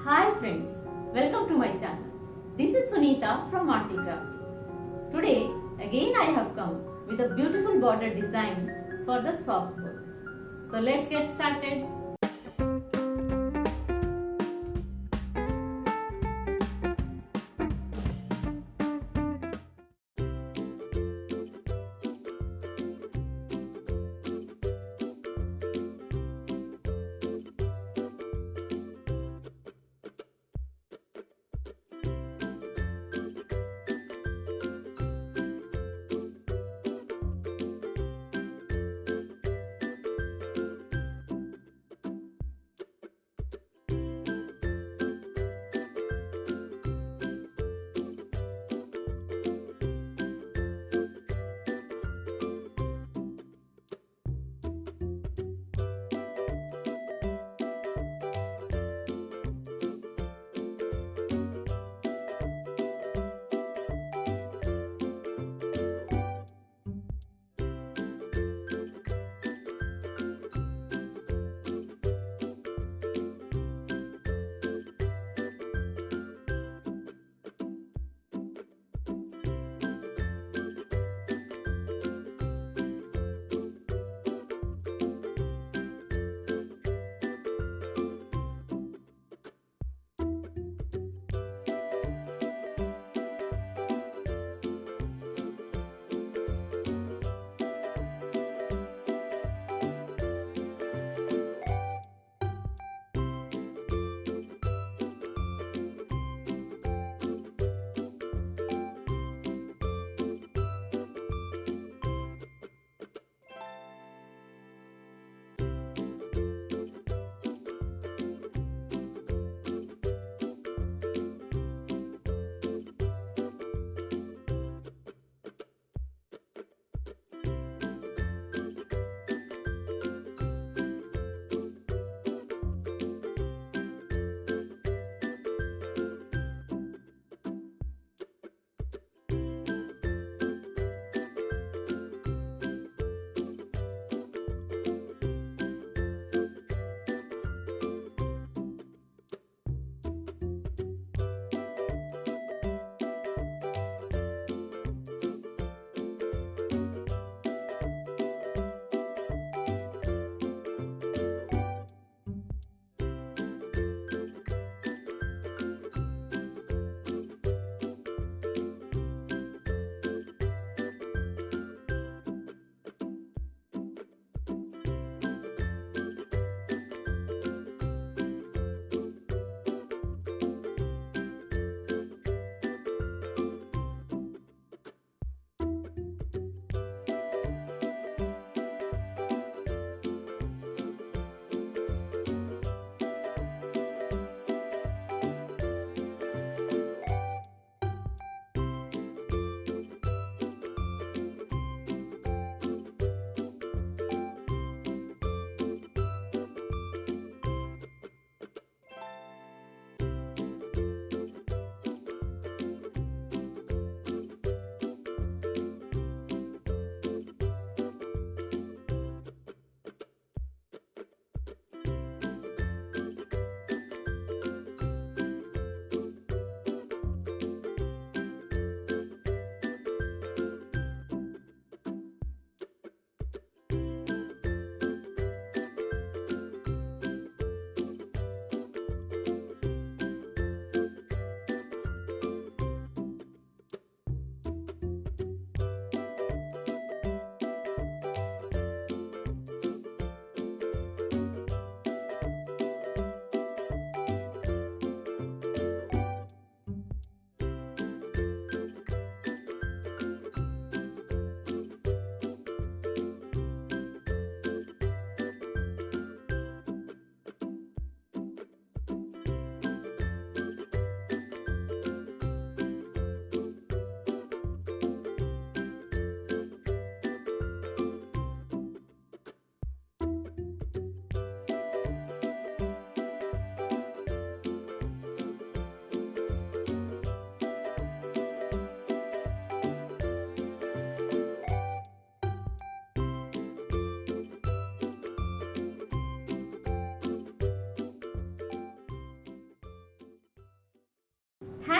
Hi friends, welcome to my channel. This is Sunita from ARTY KRAFTY. Today again I have come with a beautiful border design for the soft board. So let's get started.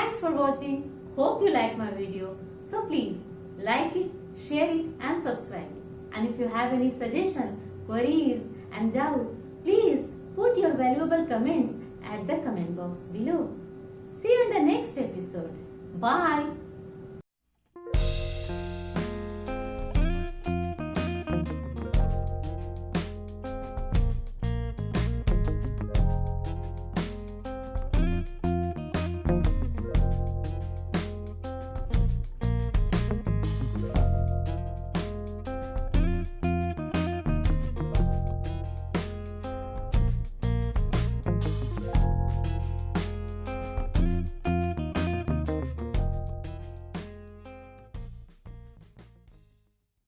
Thanks for watching. Hope you like my video. So please like it, share it and subscribe. And if you have any suggestion, queries and doubt, please put your valuable comments at the comment box below. See you in the next episode. Bye.